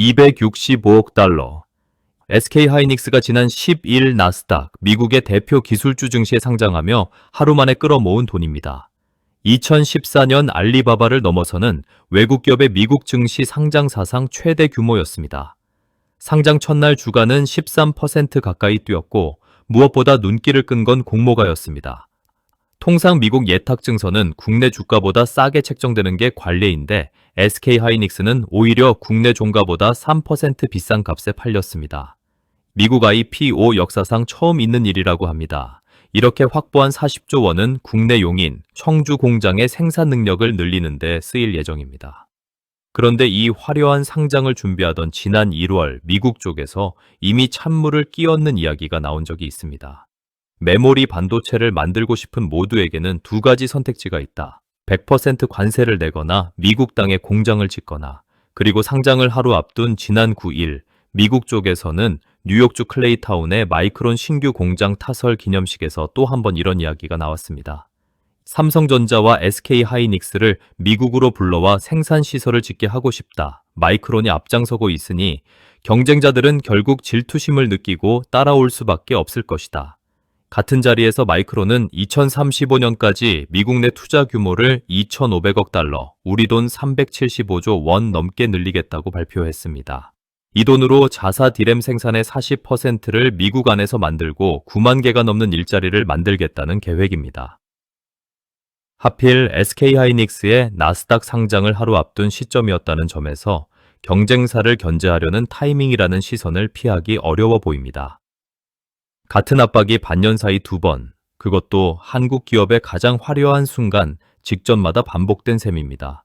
265억 달러. SK하이닉스가 지난 10일 나스닥, 미국의 대표 기술주 증시에 상장하며 하루 만에 끌어모은 돈입니다. 2014년 알리바바를 넘어서는 외국 기업의 미국 증시 상장 사상 최대 규모였습니다. 상장 첫날 주가는 13% 가까이 뛰었고 무엇보다 눈길을 끈 건 공모가였습니다. 통상 미국 예탁증서는 국내 주가보다 싸게 책정되는 게 관례인데 SK하이닉스는 오히려 국내 종가보다 3% 비싼 값에 팔렸습니다. 미국 IPO 역사상 처음 있는 일이라고 합니다. 이렇게 확보한 40조 원은 국내 용인, 청주 공장의 생산 능력을 늘리는 데 쓰일 예정입니다. 그런데 이 화려한 상장을 준비하던 지난 1월 미국 쪽에서 이미 찬물을 끼얹는 이야기가 나온 적이 있습니다. 메모리 반도체를 만들고 싶은 모두에게는 두 가지 선택지가 있다. 100% 관세를 내거나 미국 땅에 공장을 짓거나, 그리고 상장을 하루 앞둔 지난 9일 미국 쪽에서는 뉴욕주 클레이타운의 마이크론 신규 공장 타설 기념식에서 또 한 번 이런 이야기가 나왔습니다. 삼성전자와 SK하이닉스를 미국으로 불러와 생산시설을 짓게 하고 싶다. 마이크론이 앞장서고 있으니 경쟁자들은 결국 질투심을 느끼고 따라올 수밖에 없을 것이다. 같은 자리에서 마이크론은 2035년까지 미국 내 투자 규모를 2,500억 달러, 우리 돈 375조 원 넘게 늘리겠다고 발표했습니다. 이 돈으로 자사 디램 생산의 40%를 미국 안에서 만들고 9만 개가 넘는 일자리를 만들겠다는 계획입니다. 하필 SK하이닉스의 나스닥 상장을 하루 앞둔 시점이었다는 점에서 경쟁사를 견제하려는 타이밍이라는 시선을 피하기 어려워 보입니다. 같은 압박이 반년 사이 두 번, 그것도 한국 기업의 가장 화려한 순간, 직전마다 반복된 셈입니다.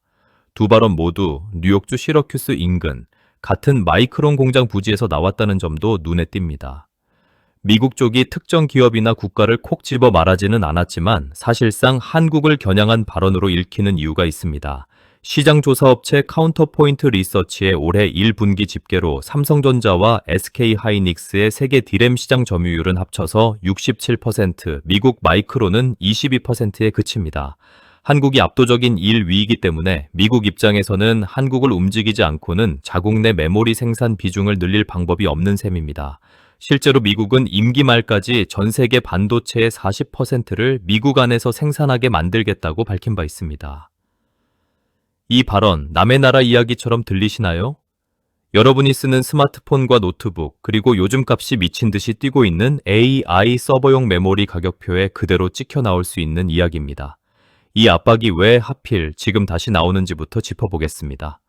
두 발언 모두 뉴욕주 시러큐스 인근, 같은 마이크론 공장 부지에서 나왔다는 점도 눈에 띕니다. 미국 쪽이 특정 기업이나 국가를 콕 집어 말하지는 않았지만 사실상 한국을 겨냥한 발언으로 읽히는 이유가 있습니다. 시장조사업체 카운터포인트 리서치의 올해 1분기 집계로 삼성전자와 SK하이닉스의 세계 디램 시장 점유율은 합쳐서 67%, 미국 마이크론은 22%에 그칩니다. 한국이 압도적인 1위이기 때문에 미국 입장에서는 한국을 움직이지 않고는 자국 내 메모리 생산 비중을 늘릴 방법이 없는 셈입니다. 실제로 미국은 임기 말까지 전 세계 반도체의 40%를 미국 안에서 생산하게 만들겠다고 밝힌 바 있습니다. 이 발언, 남의 나라 이야기처럼 들리시나요? 여러분이 쓰는 스마트폰과 노트북, 그리고 요즘 값이 미친 듯이 뛰고 있는 AI 서버용 메모리 가격표에 그대로 찍혀 나올 수 있는 이야기입니다. 이 압박이 왜 하필 지금 다시 나오는지부터 짚어보겠습니다.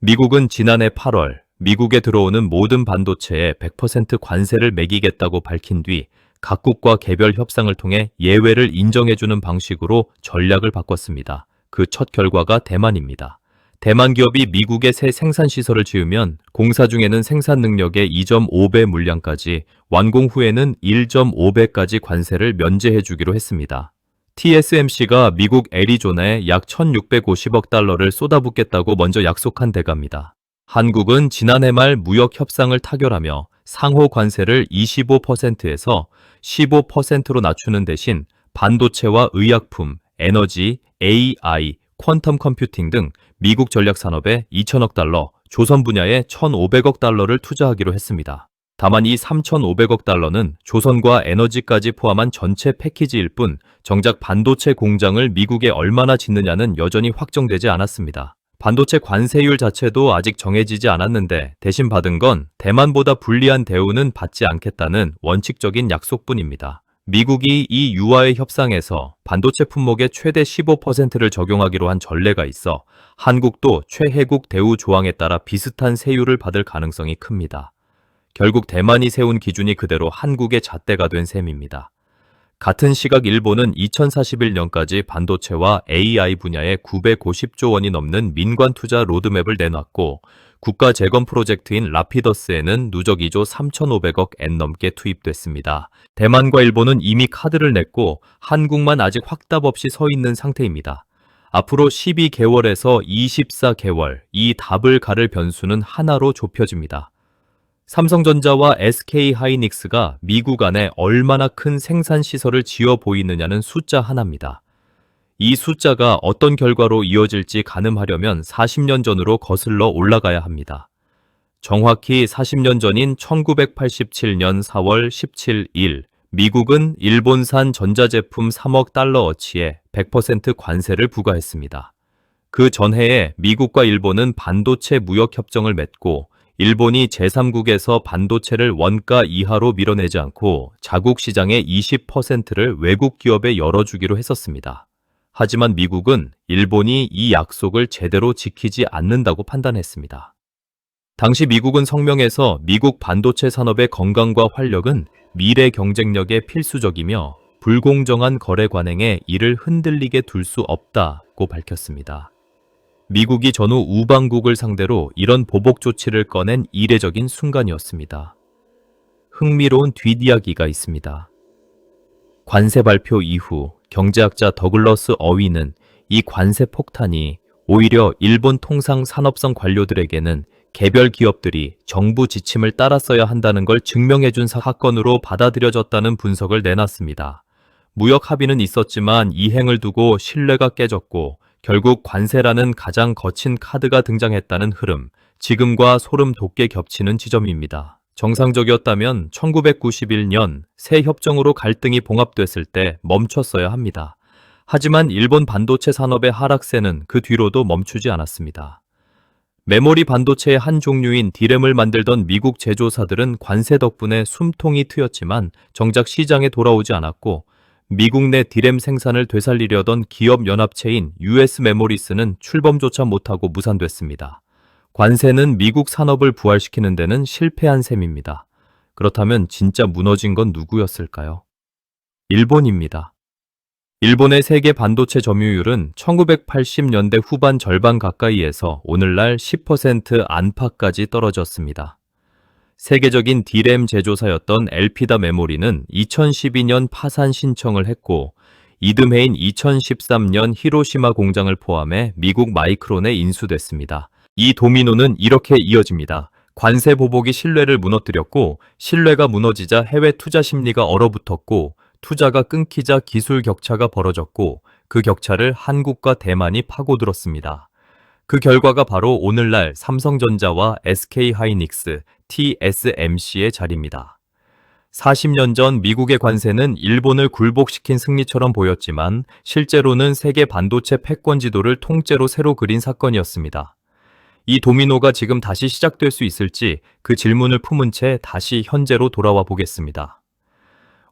미국은 지난해 8월 미국에 들어오는 모든 반도체에 100% 관세를 매기겠다고 밝힌 뒤 각국과 개별 협상을 통해 예외를 인정해주는 방식으로 전략을 바꿨습니다. 그 첫 결과가 대만입니다. 대만 기업이 미국에 새 생산시설을 지으면 공사 중에는 생산 능력의 2.5배 물량까지, 완공 후에는 1.5배까지 관세를 면제해주기로 했습니다. TSMC가 미국 애리조나에 약 1,650억 달러를 쏟아붓겠다고 먼저 약속한 대가입니다. 한국은 지난해 말 무역 협상을 타결하며 상호 관세를 25%에서 15%로 낮추는 대신 반도체와 의약품, 에너지, AI, 퀀텀 컴퓨팅 등 미국 전략 산업에 2천억 달러, 조선 분야에 1,500억 달러를 투자하기로 했습니다. 다만 이 3,500억 달러는 조선과 에너지까지 포함한 전체 패키지일 뿐 정작 반도체 공장을 미국에 얼마나 짓느냐는 여전히 확정되지 않았습니다. 반도체 관세율 자체도 아직 정해지지 않았는데 대신 받은 건 대만보다 불리한 대우는 받지 않겠다는 원칙적인 약속뿐입니다. 미국이 이 유화의 협상에서 반도체 품목의 최대 15%를 적용하기로 한 전례가 있어 한국도 최혜국 대우 조항에 따라 비슷한 세율을 받을 가능성이 큽니다. 결국 대만이 세운 기준이 그대로 한국의 잣대가 된 셈입니다. 같은 시각 일본은 2041년까지 반도체와 AI 분야에 950조 원이 넘는 민관 투자 로드맵을 내놨고 국가 재건 프로젝트인 라피더스에는 누적 2조 3,500억 엔 넘게 투입됐습니다. 대만과 일본은 이미 카드를 냈고 한국만 아직 확답 없이 서 있는 상태입니다. 앞으로 12개월에서 24개월, 이 답을 가를 변수는 하나로 좁혀집니다. 삼성전자와 SK하이닉스가 미국 안에 얼마나 큰 생산시설을 지어 보이느냐는 숫자 하나입니다. 이 숫자가 어떤 결과로 이어질지 가늠하려면 40년 전으로 거슬러 올라가야 합니다. 정확히 40년 전인 1987년 4월 17일, 미국은 일본산 전자제품 3억 달러어치의 100% 관세를 부과했습니다. 그 전해에 미국과 일본은 반도체 무역 협정을 맺고 일본이 제3국에서 반도체를 원가 이하로 밀어내지 않고 자국 시장의 20%를 외국 기업에 열어주기로 했었습니다. 하지만 미국은 일본이 이 약속을 제대로 지키지 않는다고 판단했습니다. 당시 미국은 성명에서 미국 반도체 산업의 건강과 활력은 미래 경쟁력에 필수적이며 불공정한 거래 관행에 이를 흔들리게 둘 수 없다고 밝혔습니다. 미국이 전후 우방국을 상대로 이런 보복 조치를 꺼낸 이례적인 순간이었습니다. 흥미로운 뒷이야기가 있습니다. 관세 발표 이후 경제학자 더글러스 어위는 이 관세 폭탄이 오히려 일본 통상 산업성 관료들에게는 개별 기업들이 정부 지침을 따랐어야 한다는 걸 증명해준 사건으로 받아들여졌다는 분석을 내놨습니다. 무역 합의는 있었지만 이행을 두고 신뢰가 깨졌고 결국 관세라는 가장 거친 카드가 등장했다는 흐름, 지금과 소름 돋게 겹치는 지점입니다. 정상적이었다면 1991년 새 협정으로 갈등이 봉합됐을 때 멈췄어야 합니다. 하지만 일본 반도체 산업의 하락세는 그 뒤로도 멈추지 않았습니다. 메모리 반도체의 한 종류인 디램을 만들던 미국 제조사들은 관세 덕분에 숨통이 트였지만 정작 시장에 돌아오지 않았고 미국 내 디램 생산을 되살리려던 기업 연합체인 US 메모리스는 출범조차 못하고 무산됐습니다. 관세는 미국 산업을 부활시키는 데는 실패한 셈입니다. 그렇다면 진짜 무너진 건 누구였을까요? 일본입니다. 일본의 세계 반도체 점유율은 1980년대 후반 절반 가까이에서 오늘날 10% 안팎까지 떨어졌습니다. 세계적인 디램 제조사였던 엘피다 메모리는 2012년 파산 신청을 했고 이듬해인 2013년 히로시마 공장을 포함해 미국 마이크론에 인수됐습니다. 이 도미노는 이렇게 이어집니다. 관세 보복이 신뢰를 무너뜨렸고 신뢰가 무너지자 해외 투자 심리가 얼어붙었고 투자가 끊기자 기술 격차가 벌어졌고 그 격차를 한국과 대만이 파고들었습니다. 그 결과가 바로 오늘날 삼성전자와 SK하이닉스, TSMC의 자리입니다. 40년 전 미국의 관세는 일본을 굴복시킨 승리처럼 보였지만 실제로는 세계 반도체 패권 지도를 통째로 새로 그린 사건이었습니다. 이 도미노가 지금 다시 시작될 수 있을지 그 질문을 품은 채 다시 현재로 돌아와 보겠습니다.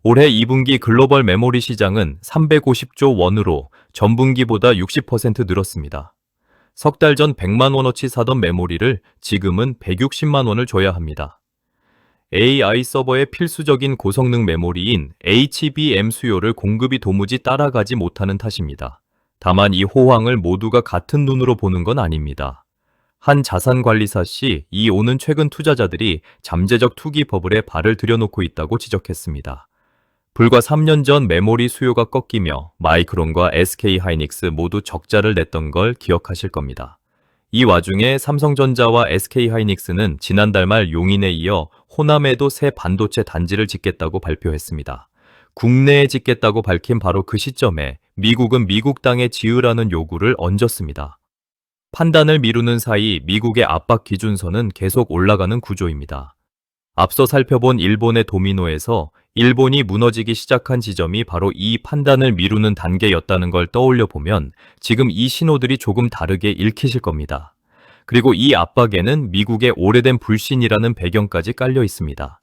올해 2분기 글로벌 메모리 시장은 350조 원으로 전분기보다 60% 늘었습니다. 석 달 전 100만 원어치 사던 메모리를 지금은 160만 원을 줘야 합니다. AI 서버의 필수적인 고성능 메모리인 HBM 수요를 공급이 도무지 따라가지 못하는 탓입니다. 다만 이 호황을 모두가 같은 눈으로 보는 건 아닙니다. 한 자산관리사 씨, 이 오는 최근 투자자들이 잠재적 투기 버블에 발을 들여놓고 있다고 지적했습니다. 불과 3년 전 메모리 수요가 꺾이며 마이크론과 SK하이닉스 모두 적자를 냈던 걸 기억하실 겁니다. 이 와중에 삼성전자와 SK하이닉스는 지난달 말 용인에 이어 호남에도 새 반도체 단지를 짓겠다고 발표했습니다. 국내에 짓겠다고 밝힌 바로 그 시점에 미국은 미국 땅에 지으라는 요구를 얹었습니다. 판단을 미루는 사이 미국의 압박 기준선은 계속 올라가는 구조입니다. 앞서 살펴본 일본의 도미노에서 일본이 무너지기 시작한 지점이 바로 이 판단을 미루는 단계였다는 걸 떠올려 보면 지금 이 신호들이 조금 다르게 읽히실 겁니다. 그리고 이 압박에는 미국의 오래된 불신이라는 배경까지 깔려 있습니다.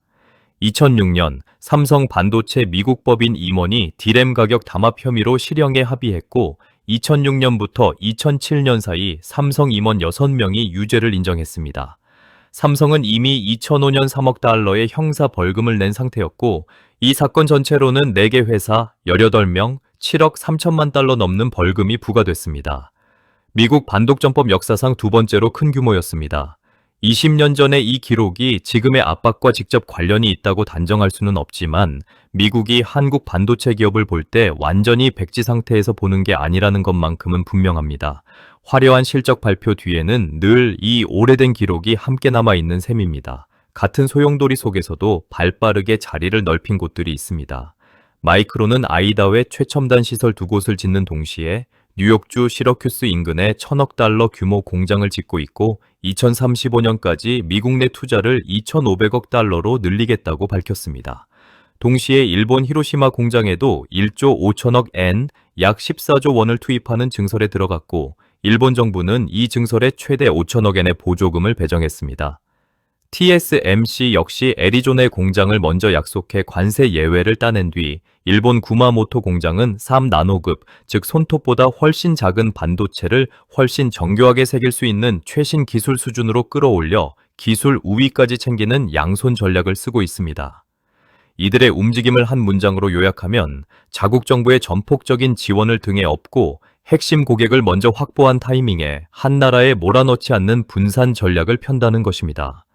2006년 삼성 반도체 미국 법인 임원이 디램 가격 담합 혐의로 실형에 합의했고 2006년부터 2007년 사이 삼성 임원 6명이 유죄를 인정했습니다. 삼성은 이미 2005년 3억 달러의 형사 벌금을 낸 상태였고 이 사건 전체로는 4개 회사 18명 7억 3천만 달러 넘는 벌금이 부과됐습니다. 미국 반독점법 역사상 두 번째로 큰 규모였습니다. 20년 전의 이 기록이 지금의 압박과 직접 관련이 있다고 단정할 수는 없지만 미국이 한국 반도체 기업을 볼 때 완전히 백지 상태에서 보는 게 아니라는 것만큼은 분명합니다. 화려한 실적 발표 뒤에는 늘 이 오래된 기록이 함께 남아있는 셈입니다. 같은 소용돌이 속에서도 발빠르게 자리를 넓힌 곳들이 있습니다. 마이크론은 아이다오에 최첨단 시설 2곳을 짓는 동시에 뉴욕주 시러큐스 인근에 1,000억 달러 규모 공장을 짓고 있고 2035년까지 미국 내 투자를 2,500억 달러로 늘리겠다고 밝혔습니다. 동시에 일본 히로시마 공장에도 1조 5천억 엔, 약 14조 원을 투입하는 증설에 들어갔고 일본 정부는 이 증설에 최대 5천억 엔의 보조금을 배정했습니다. TSMC 역시 애리조나의 공장을 먼저 약속해 관세 예외를 따낸 뒤 일본 구마모토 공장은 3나노급, 즉 손톱보다 훨씬 작은 반도체를 훨씬 정교하게 새길 수 있는 최신 기술 수준으로 끌어올려 기술 우위까지 챙기는 양손 전략을 쓰고 있습니다. 이들의 움직임을 한 문장으로 요약하면 자국 정부의 전폭적인 지원을 등에 업고 핵심 고객을 먼저 확보한 타이밍에 한 나라에 몰아넣지 않는 분산 전략을 편다는 것입니다.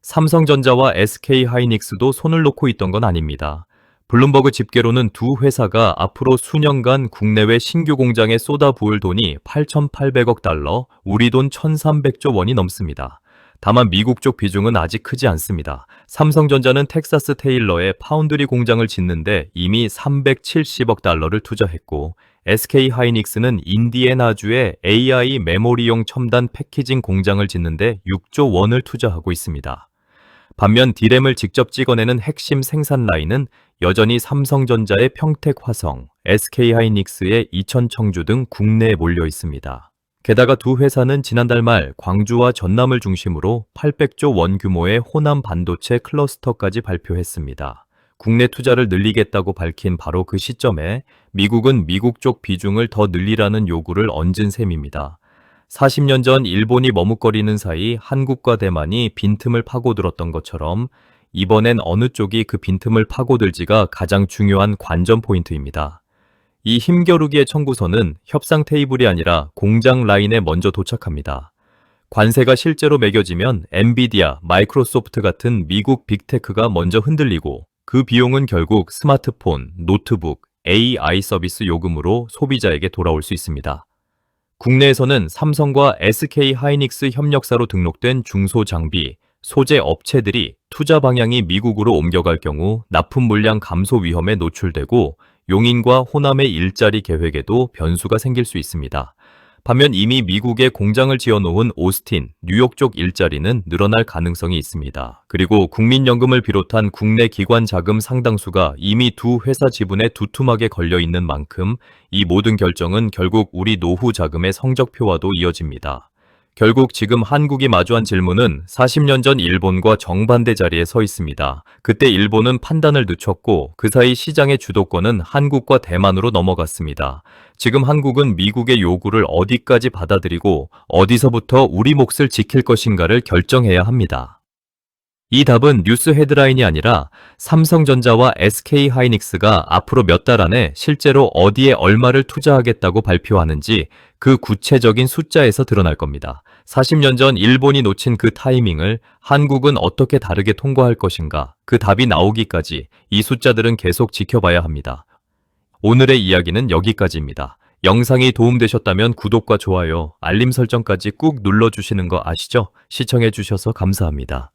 삼성전자와 SK하이닉스도 손을 놓고 있던 건 아닙니다. 블룸버그 집계로는 두 회사가 앞으로 수년간 국내외 신규 공장에 쏟아부을 돈이 8,800억 달러, 우리 돈 1,300조 원이 넘습니다. 다만 미국 쪽 비중은 아직 크지 않습니다. 삼성전자는 텍사스 테일러에 파운드리 공장을 짓는데 이미 370억 달러를 투자했고 SK하이닉스는 인디애나주에 AI 메모리용 첨단 패키징 공장을 짓는데 6조 원을 투자하고 있습니다. 반면 D램을 직접 찍어내는 핵심 생산 라인은 여전히 삼성전자의 평택화성, SK하이닉스의 이천청주 등 국내에 몰려 있습니다. 게다가 두 회사는 지난달 말 광주와 전남을 중심으로 800조 원 규모의 호남 반도체 클러스터까지 발표했습니다. 국내 투자를 늘리겠다고 밝힌 바로 그 시점에 미국은 미국 쪽 비중을 더 늘리라는 요구를 얹은 셈입니다. 40년 전 일본이 머뭇거리는 사이 한국과 대만이 빈틈을 파고들었던 것처럼 이번엔 어느 쪽이 그 빈틈을 파고들지가 가장 중요한 관전 포인트입니다. 이 힘겨루기의 청구서는 협상 테이블이 아니라 공장 라인에 먼저 도착합니다. 관세가 실제로 매겨지면 엔비디아, 마이크로소프트 같은 미국 빅테크가 먼저 흔들리고 그 비용은 결국 스마트폰, 노트북, AI 서비스 요금으로 소비자에게 돌아올 수 있습니다. 국내에서는 삼성과 SK하이닉스 협력사로 등록된 중소장비, 소재 업체들이 투자 방향이 미국으로 옮겨갈 경우 납품 물량 감소 위험에 노출되고 용인과 호남의 일자리 계획에도 변수가 생길 수 있습니다. 반면 이미 미국에 공장을 지어놓은 오스틴, 뉴욕 쪽 일자리는 늘어날 가능성이 있습니다. 그리고 국민연금을 비롯한 국내 기관 자금 상당수가 이미 두 회사 지분에 두툼하게 걸려 있는 만큼 이 모든 결정은 결국 우리 노후 자금의 성적표와도 이어집니다. 결국 지금 한국이 마주한 질문은 40년 전 일본과 정반대 자리에 서 있습니다. 그때 일본은 판단을 늦췄고 그 사이 시장의 주도권은 한국과 대만으로 넘어갔습니다. 지금 한국은 미국의 요구를 어디까지 받아들이고 어디서부터 우리 몫을 지킬 것인가를 결정해야 합니다. 이 답은 뉴스 헤드라인이 아니라 삼성전자와 SK하이닉스가 앞으로 몇 달 안에 실제로 어디에 얼마를 투자하겠다고 발표하는지 그 구체적인 숫자에서 드러날 겁니다. 40년 전 일본이 놓친 그 타이밍을 한국은 어떻게 다르게 통과할 것인가, 그 답이 나오기까지 이 숫자들은 계속 지켜봐야 합니다. 오늘의 이야기는 여기까지입니다. 영상이 도움되셨다면 구독과 좋아요, 알림 설정까지 꾹 눌러주시는 거 아시죠? 시청해주셔서 감사합니다.